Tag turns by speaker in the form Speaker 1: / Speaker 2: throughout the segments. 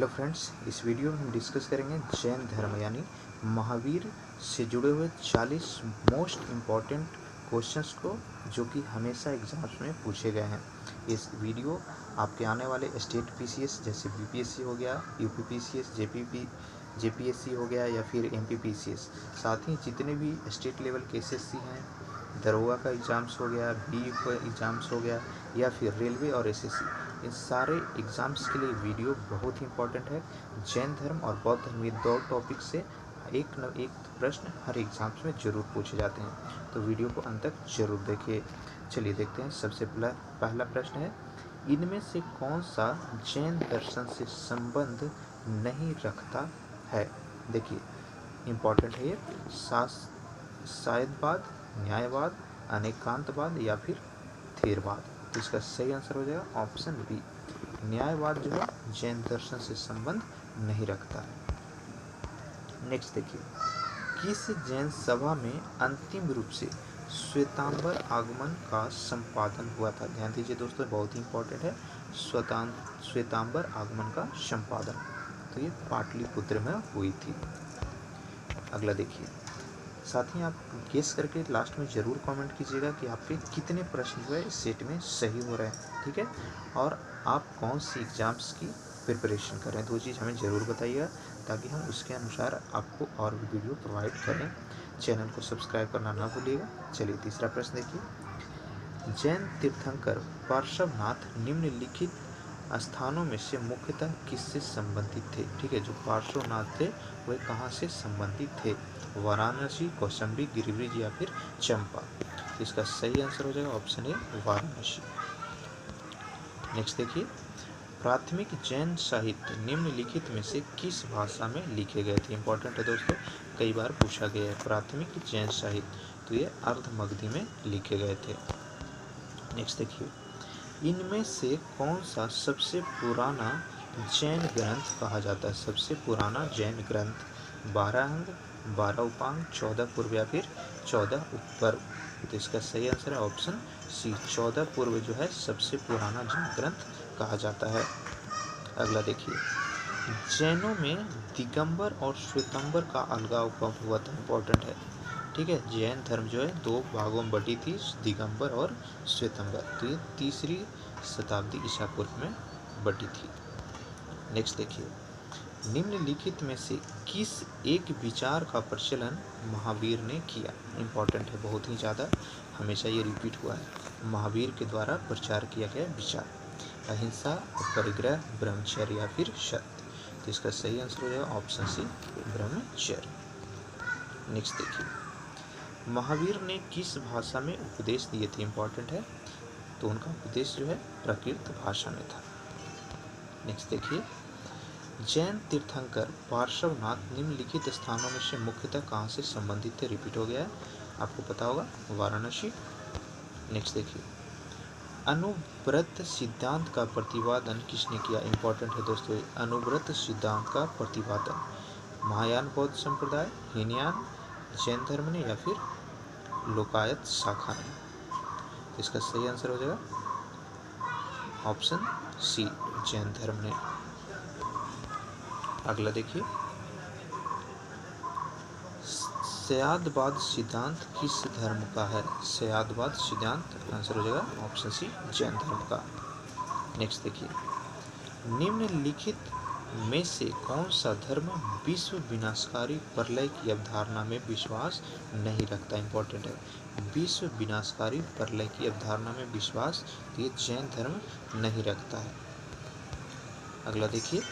Speaker 1: Hello friends, इस video में हम डिस्कस करेंगे जैन धर्म यानी महावीर से जुड़े हुए 40 मोस्ट इम्पॉर्टेंट क्वेश्चंस को, जो कि हमेशा एग्जाम्स में पूछे गए हैं। इस वीडियो आपके आने वाले स्टेट पीसीएस जैसे बीपीएससी हो गया, यूपी पीसीएस, जेपीएससी हो गया या फिर एमपी पीसीएस, साथ ही जितने भी स्टेट लेवल के एसएससी हैं, दरोगा का एग्ज़ाम्स हो गया, बी का एग्ज़ाम्स हो गया या फिर रेलवे और एसएससी, इन सारे एग्ज़ाम्स के लिए वीडियो बहुत ही इंपॉर्टेंट है। जैन धर्म और बौद्ध धर्म, ये दो टॉपिक से एक न एक प्रश्न हर एग्ज़ाम्स में ज़रूर पूछे जाते हैं, तो वीडियो को अंत तक जरूर देखिए। चलिए देखते हैं। सबसे पहला प्रश्न है, इनमें से कौन सा जैन दर्शन से संबंध नहीं रखता है? देखिए इम्पॉर्टेंट है ये। शायदवाद, न्यायवाद, अनेकांतवाद या फिर थेरवाद। तो इसका सही आंसर हो जाएगा ऑप्शन बी, न्यायवाद जो है जैन दर्शन से संबंध नहीं रखता है। नेक्स्ट देखिए, किस जैन सभा में अंतिम रूप से श्वेतांबर आगमन का संपादन हुआ था? ध्यान दीजिए दोस्तों, बहुत ही इंपॉर्टेंट है। श्वेतांबर आगमन का संपादन, तो ये पाटलिपुत्र में हुई थी। अगला देखिए, साथ ही आप गेस करके लास्ट में ज़रूर कमेंट कीजिएगा कि आपके कितने प्रश्न जो है इस सेट में सही हो रहे हैं, ठीक है, और आप कौन सी एग्ज़ाम्स की प्रिपरेशन कर रहे हैं। 2 चीज़ हमें ज़रूर बताइएगा, ताकि हम उसके अनुसार आपको और भी वीडियो प्रोवाइड करें। चैनल को सब्सक्राइब करना ना भूलिएगा। चलिए तीसरा प्रश्न देखिए, जैन तीर्थंकर पार्श्वनाथ निम्नलिखित स्थानों में से मुख्यतः किससे संबंधित थे? ठीक है, जो पार्श्वनाथ थे वे कहाँ से संबंधित थे? वाराणसी, कौशाम्बी, गिरिब्रिज या फिर चंपा। तो इसका सही आंसर हो जाएगा ऑप्शन ए, वाराणसी। नेक्स्ट देखिए, प्राथमिक जैन साहित्य निम्नलिखित में से किस भाषा में लिखे गए थे? इंपॉर्टेंट है दोस्तों, कई बार पूछा गया है। प्राथमिक जैन साहित्य, तो ये अर्धमगधी में लिखे गए थे। नेक्स्ट देखिए, इनमें से कौन सा सबसे पुराना जैन ग्रंथ कहा जाता है? सबसे पुराना जैन ग्रंथ, 12 अंग, 12 उपांग, 14 पूर्व या फिर 14 उत्तर। तो इसका सही आंसर है ऑप्शन सी, 14 पूर्व जो है सबसे पुराना जैन ग्रंथ कहा जाता है। अगला देखिए, जैनों में दिगंबर और श्वेतांबर का अलगाव कब हुआ था? इंपॉर्टेंट है, ठीक है। जैन धर्म जो है 2 भागों में बटी थी, दिगंबर और श्वेतांबर। तो ये 3री शताब्दी ईसा पूर्व में बटी थी। नेक्स्ट देखिए, निम्नलिखित में से किस एक विचार का प्रचलन महावीर ने किया? इंपॉर्टेंट है, बहुत ही ज़्यादा, हमेशा ये रिपीट हुआ है। महावीर के द्वारा प्रचार किया गया विचार, अहिंसा, परिग्रह, ब्रह्मचर्य या फिर सत्य। तो इसका सही आंसर हो जाएगा ऑप्शन सी, ब्रह्मचर्य। नेक्स्ट देखिए, महावीर ने किस भाषा में उपदेश दिए थे? इंपॉर्टेंट है, तो उनका उपदेश जो है प्राकृत भाषा में था। नेक्स्ट देखिए, जैन तीर्थंकर पार्श्वनाथ निम्नलिखित स्थानों में से मुख्यतः कहाँ से संबंधित थे? रिपीट हो गया है, आपको पता होगा, वाराणसी। नेक्स्ट देखिए, अनुव्रत सिद्धांत का प्रतिपादन किसने किया? इंपॉर्टेंट है दोस्तों, अनुव्रत सिद्धांत का प्रतिपादन महायान बौद्ध संप्रदाय, हीनयान जैन धर्म ने या फिर लोकायत शाखा ने। तो इसका सही आंसर हो जाएगा ऑप्शन सी, जैन धर्म ने। अगला देखिए, सयादवाद सिद्धांत किस धर्म का है? सयादवाद सिद्धांत आंसर हो जाएगा ऑप्शन सी, जैन धर्म का। नेक्स्ट देखिए, निम्नलिखित में से कौन सा धर्म विश्व विनाशकारी प्रलय की अवधारणा में विश्वास नहीं रखता? इंपॉर्टेंट है, विश्व विनाशकारी प्रलय की अवधारणा में विश्वास, तो ये जैन धर्म नहीं रखता है। अगला देखिए,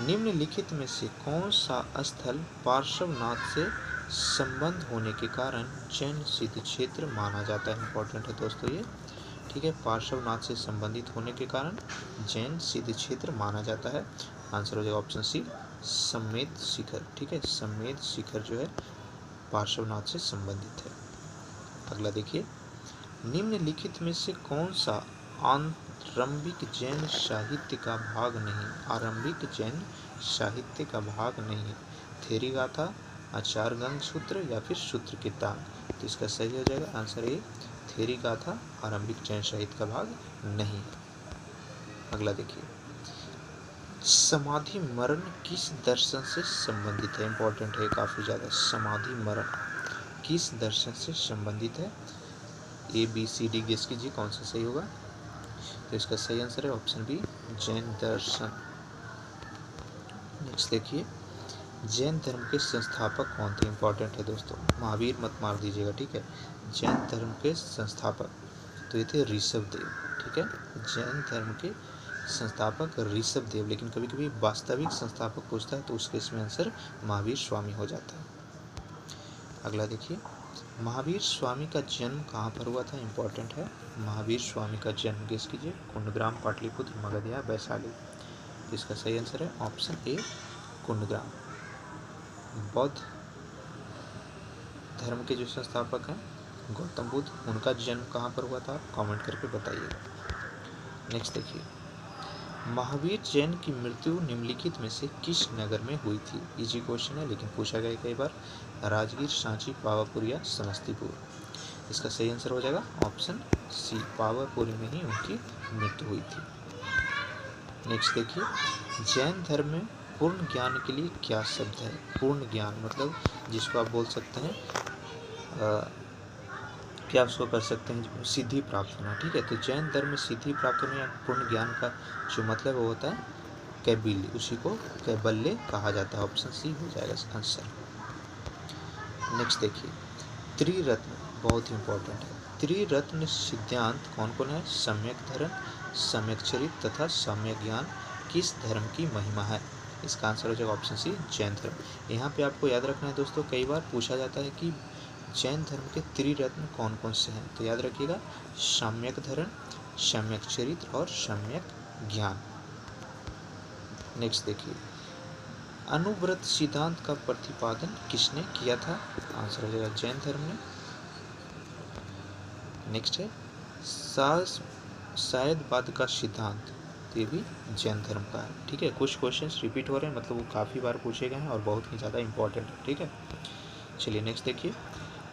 Speaker 1: निम्नलिखित में से कौन सा स्थल पार्श्वनाथ से संबंध होने के कारण जैन सिद्ध क्षेत्र माना जाता है? इंपॉर्टेंट है दोस्तों ये, ठीक है, पार्श्वनाथ से संबंधित होने के कारण जैन सिद्ध क्षेत्र माना जाता है। आंसर हो जाएगा ऑप्शन सी, सम्मेद शिखर। ठीक है, सम्मेद शिखर जो है पार्श्वनाथ से संबंधित है। अगला देखिए, निम्नलिखित में से कौन सा आरंभिक जैन साहित्य का भाग नहीं? आरंभिक जैन साहित्य का भाग नहीं है, थेरी गाथा, आचार गंग सूत्र या फिर सूत्र कीर्तन। तो इसका सही हो जाएगा आंसर ए, थेरी गाथा आरंभिक जैन साहित्य का भाग नहीं है। अगला देखिए, समाधि मरण किस दर्शन से संबंधित है? इंपॉर्टेंट है काफी ज्यादा। समाधि मरण किस दर्शन से संबंधित है? ABCD गेस कीजिए कौन सा सही होगा। तो इसका सही आंसर है ऑप्शन बी, जैन दर्शन। नेक्स्ट देखिए, जैन धर्म के संस्थापक कौन थे? इंपॉर्टेंट है दोस्तों, महावीर मत मार दीजिएगा, ठीक है। जैन धर्म के संस्थापक तो ये थे ऋषभदेव, ठीक है। जैन धर्म के संस्थापक ऋषभदेव, लेकिन कभी कभी वास्तविक संस्थापक पूछता है तो उसके इसमें आंसर महावीर स्वामी हो जाता है। अगला देखिए, महावीर स्वामी का जन्म कहाँ पर हुआ था? इंपॉर्टेंट है। महावीर स्वामी का जन्म गेस कीजिए, कुंडग्राम, पाटलिपुत्र, मगध या वैशाली। इसका सही आंसर है ऑप्शन ए, कुंडग्राम। बौद्ध धर्म के जो संस्थापक हैं गौतम बुद्ध, उनका जन्म कहाँ पर हुआ था? कमेंट करके बताइएगा। नेक्स्ट देखिए, महावीर जैन की मृत्यु निम्नलिखित में से किस नगर में हुई थी? इजी क्वेश्चन है लेकिन पूछा गया कई बार। राजगीर, सांची, पावापुर या समस्तीपुर। इसका सही आंसर हो जाएगा ऑप्शन सी, पावापुरी में ही उनकी मृत्यु हुई थी। नेक्स्ट देखिए, जैन धर्म में पूर्ण ज्ञान के लिए क्या शब्द है? पूर्ण ज्ञान मतलब जिसको आप बोल सकते हैं क्या उसको कर सकते हैं, सिद्धि प्राप्त होना, ठीक है। तो जैन धर्म में सिद्धि प्राप्त होना या पूर्ण ज्ञान का जो मतलब वो होता है कैबिल्य, उसी को कैबल्य कहा जाता है। ऑप्शन सी हो जाएगा आंसर। नेक्स्ट देखिए, त्रिरत्न बहुत ही इंपॉर्टेंट है। त्रिरत्न सिद्धांत कौन कौन है? सम्यक धर्म, सम्यक चरित्र तथा सम्यक ज्ञान किस धर्म की महिमा है? इसका आंसर हो जाएगा ऑप्शन सी, जैन धर्म। यहाँ पे आपको याद रखना है दोस्तों, कई बार पूछा जाता है कि जैन धर्म के त्रिरत्न कौन कौन से हैं, तो याद रखिएगा सम्यक धर्म, सम्यक चरित्र और सम्यक ज्ञान। नेक्स्ट देखिए, अनुव्रत सिद्धांत का प्रतिपादन किसने किया था? आंसर हो जाएगा जैन धर्म ने। नेक्स्ट है शायदवाद का सिद्धांत, ये भी जैन धर्म का है, ठीक है। कुछ क्वेश्चंस रिपीट हो रहे हैं, मतलब वो काफ़ी बार पूछे गए हैं और बहुत ही ज़्यादा इंपॉर्टेंट है, ठीक है। चलिए नेक्स्ट देखिए,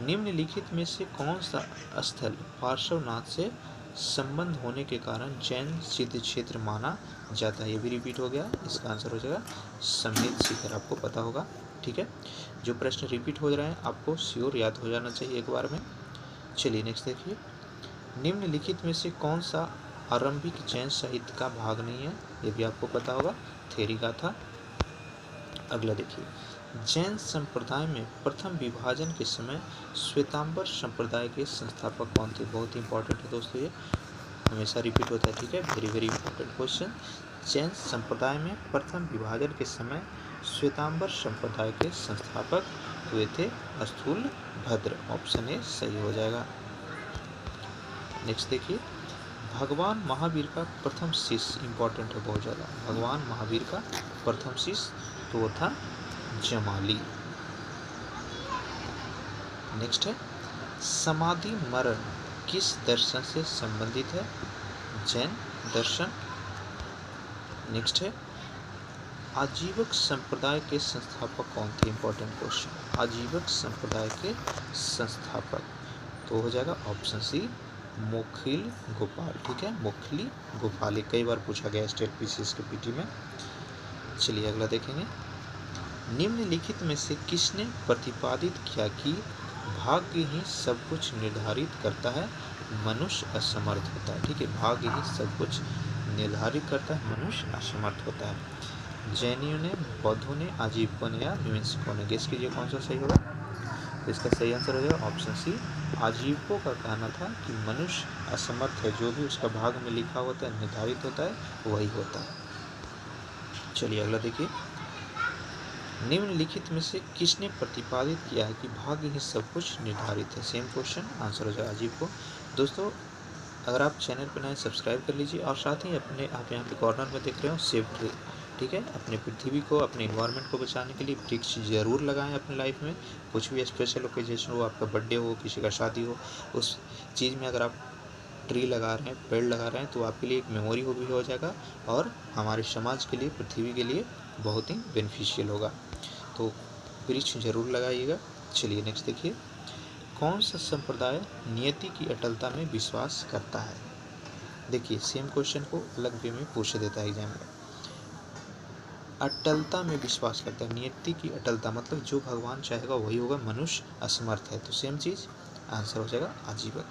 Speaker 1: निम्नलिखित में से कौन सा स्थल पार्श्वनाथ से संबंध होने के कारण जैन सिद्ध क्षेत्र माना जाता है? ये भी रिपीट हो गया। इसका आंसर हो जाएगा समेत शिखर, आपको पता होगा, ठीक है। जो प्रश्न रिपीट हो रहे हैं आपको श्योर याद हो जाना चाहिए एक बार में। चलिए नेक्स्ट देखिए, निम्नलिखित में से कौन सा आरंभिक जैन साहित्य का भाग नहीं है? ये भी आपको पता होगा, थेरी गाथा। अगला देखिए, जैन संप्रदाय में प्रथम विभाजन के समय श्वेतांबर संप्रदाय के संस्थापक कौन थे? बहुत ही इंपॉर्टेंट है दोस्तों, ये हमेशा रिपीट होता है, ठीक है। Very very important question. Jain संप्रदाय में प्रथम विभाजन के समय श्वेतांबर संप्रदाय के संस्थापक हुए थे स्थूल भद्र। ऑप्शन ए सही हो जाएगा। नेक्स्ट देखिए, भगवान महावीर का प्रथम शिष्य, इंपॉर्टेंट है बहुत ज़्यादा, भगवान महावीर का प्रथम शिष्य तो वो था जमाली। नेक्स्ट है, समाधि मरण किस दर्शन से संबंधित है? जैन दर्शन। नेक्स्ट है, आजीवक संप्रदाय के संस्थापक कौन थे? इंपॉर्टेंट क्वेश्चन, आजीवक संप्रदाय के संस्थापक तो हो जाएगा ऑप्शन सी, मोखिल गोपाल, ठीक है। मोखली गोपाल, कई बार पूछा गया स्टेट पीसीएस के पीटी में। चलिए अगला देखेंगे, निम्नलिखित में से किसने प्रतिपादित किया कि भाग्य ही सब कुछ निर्धारित करता है, मनुष्य असमर्थ होता है, ठीक है। भाग्य ही सब कुछ निर्धारित करता है, मनुष्य असमर्थ होता है। जैनियों ने, बौद्धों ने, आजीवकों ने या मीमांसकों ने? गेस कीजिए कौन सा सही होगा। तो इसका सही आंसर हो जाएगा ऑप्शन सी, आजीवकों का कहना था कि मनुष्य असमर्थ है, जो भी उसका भाग में लिखा होता है, निर्धारित होता है, वही होता है। चलिए अगला देखिए, निम्नलिखित में से किसने प्रतिपादित किया है कि भाग्य ही सब कुछ निर्धारित है? सेम क्वेश्चन, आंसर हो जाएगा अजीब को। दोस्तों अगर आप चैनल पर नए सब्सक्राइब कर लीजिए और साथ ही अपने आप यहाँ पे कॉर्नर में देख रहे हो सेव ट्री, ठीक है। अपने पृथ्वी को, अपने इन्वायरमेंट को बचाने के लिए वृक्ष जरूर लगाएं अपनी लाइफ में। कुछ भी स्पेशल ओकेजन हो, आपका बर्थडे हो, किसी का शादी हो, उस चीज़ में अगर आप ट्री लगा रहे हैं, पेड़ लगा रहे हैं, तो आपके लिए एक मेमोरी हो भी हो जाएगा और हमारे समाज के लिए, पृथ्वी के लिए बहुत ही बेनिफिशियल होगा। तो वृक्ष जरूर लगाइएगा। चलिए नेक्स्ट देखिए, कौन सा संप्रदाय नियति की अटलता में विश्वास करता है? देखिए सेम क्वेश्चन को अलग वे में पूछ देता है एग्जाम में। अटलता में विश्वास करता है। नियति की अटलता मतलब जो भगवान चाहेगा वही होगा, मनुष्य असमर्थ है। तो सेम चीज आंसर हो जाएगा आजीवक।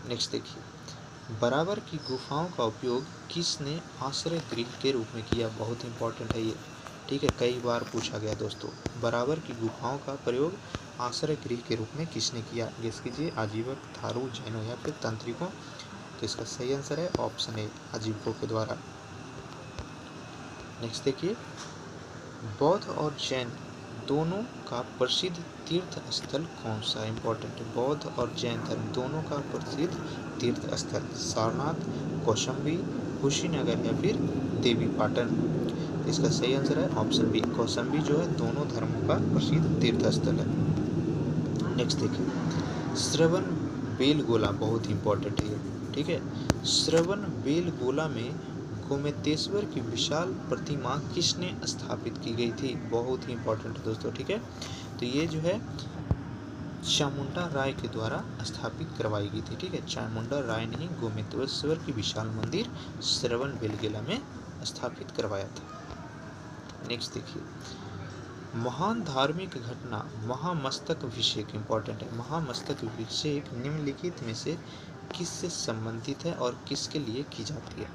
Speaker 1: नेक्स्ट देखिए, बराबर की गुफाओं का उपयोग किसने आश्रय गृह के रूप में किया? बहुत इंपॉर्टेंट है ये, ठीक है, कई बार पूछा गया दोस्तों। बराबर की गुफाओं का प्रयोग आश्रय गृह के रूप में किसने किया? गेस कीजिए, आजीवक, थारू, जैनों या फिर तांत्रिकों। तो इसका सही आंसर है ऑप्शन ए, आजीवकों के द्वारा। नेक्स्ट देखिए, बौद्ध और जैन दोनों का प्रसिद्ध तीर्थ स्थल कौन सा? इंपॉर्टेंट है, बौद्ध और जैन धर्म दोनों का प्रसिद्ध तीर्थ स्थल सारनाथ, कौशाम्बी, कुशीनगर या फिर देवी पाटन। इसका सही आंसर है ऑप्शन बी, कौशाम्बी जो है दोनों धर्मों का प्रसिद्ध तीर्थ स्थल है। नेक्स्ट देखिए, श्रवण बेलगोला बहुत इंपॉर्टेंट है, ठीक है। श्रवण बेलगोला में गोमतेश्वर की विशाल प्रतिमा किसने स्थापित की गई थी? बहुत ही इंपॉर्टेंट है दोस्तों, ठीक है। तो ये जो है चामुंडा राय के द्वारा स्थापित करवाई गई थी, ठीक है। चामुंडा राय ने गोमतेश्वर की विशाल मंदिर श्रवण बेलगोला में स्थापित करवाया था। नेक्स्ट देखिए, महान धार्मिक घटना महामस्तक अभिषेक, इंपॉर्टेंट है, महामस्तक अभिषेक निम्नलिखित में से किससे संबंधित है और किसके लिए की जाती है?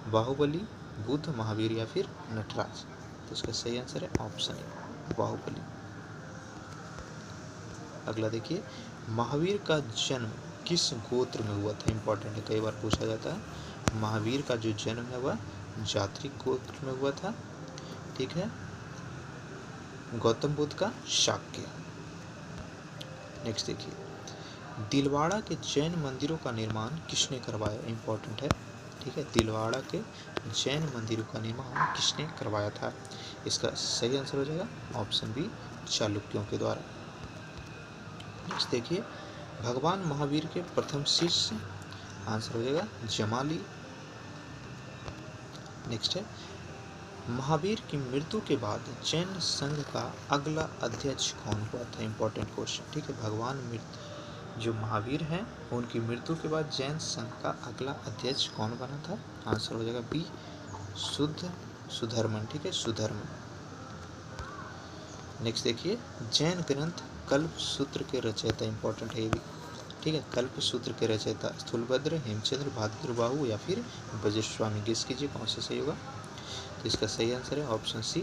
Speaker 1: बाहुबली, बुद्ध, महावीर या फिर नटराज। तो इसका सही आंसर है ऑप्शन ए, बाहुबली। अगला देखिए, महावीर का जन्म किस गोत्र में हुआ था? इंपॉर्टेंट है, कई बार पूछा जाता है। महावीर का जो जन्म है वह जात्रिक गोत्र में हुआ था, ठीक है, गौतम बुद्ध का शाक्य। नेक्स्ट देखिए, दिलवाड़ा के जैन मंदिरों का निर्माण किसने करवाया? इंपॉर्टेंट है, ठीक है, दिलवाड़ा के जैन मंदिरों का निर्माण किसने करवाया था? इसका सही आंसर हो जाएगा ऑप्शन बी, चालुक्यों के द्वारा। नेक्स्ट देखिए, भगवान महावीर के प्रथम शिष्य, आंसर हो जाएगा जमाली। नेक्स्ट है, महावीर की मृत्यु के बाद जैन संघ का अगला अध्यक्ष कौन हुआ था? इंपॉर्टेंट क्वेश्चन, ठीक है। भगवान जो महावीर हैं उनकी मृत्यु के बाद जैन संघ का अगला अध्यक्ष कौन बना था? आंसर हो जाएगा बी, सुधर्मन, ठीक है, सुधर्मन। नेक्स्ट देखिए, जैन ग्रंथ कल्प सूत्र के रचयिता, इंपॉर्टेंट है ये भी, ठीक है, कल्प सूत्र के रचयिता स्थूलभद्र, हेमचंद्र, भाद्रबाहु या फिर ब्रजस्वामी। गेस कीजिए कौन सा सही होगा? तो इसका सही आंसर है ऑप्शन सी,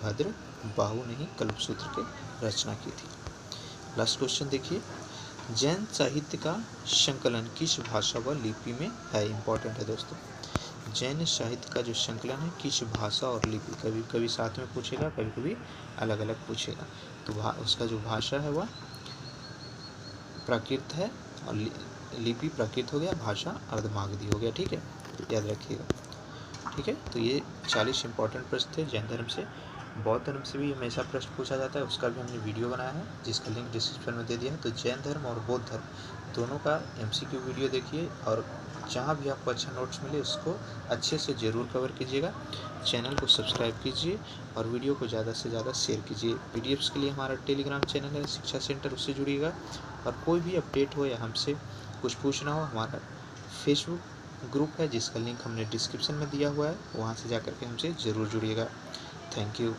Speaker 1: भाद्रबाहु ने ही कल्प सूत्र की रचना की थी। लास्ट क्वेश्चन देखिए, जैन साहित्य का संकलन किस भाषा व लिपि में है? इंपॉर्टेंट है दोस्तों, जैन साहित्य का जो संकलन है किस भाषा और लिपि, कभी कभी साथ में पूछेगा, कभी कभी अलग अलग पूछेगा। तो उसका जो भाषा है वह प्राकृत है और लिपि प्राकृत हो गया, भाषा अर्धमागधी हो गया, ठीक है, याद रखिएगा, ठीक है। तो ये 40 इंपॉर्टेंट प्रश्न थे जैन धर्म से। बौद्ध धर्म से भी हमेशा प्रश्न पूछा जाता है, उसका भी हमने वीडियो बनाया है जिसका लिंक डिस्क्रिप्शन में दे दिया है। तो जैन धर्म और बौद्ध धर्म दोनों का MCQ वीडियो देखिए और जहाँ भी आपको अच्छा नोट्स मिले उसको अच्छे से ज़रूर कवर कीजिएगा। चैनल को सब्सक्राइब कीजिए और वीडियो को ज़्यादा से ज़्यादा शेयर कीजिए। PDFs के लिए हमारा टेलीग्राम चैनल है शिक्षा सेंटर, उससे जुड़िएगा। और कोई भी अपडेट हो या हमसे कुछ पूछना हो, हमारा फेसबुक ग्रुप है जिसका लिंक हमने डिस्क्रिप्शन में दिया हुआ है, वहाँ से जाकर के हमसे ज़रूर जुड़िएगा। Thank you.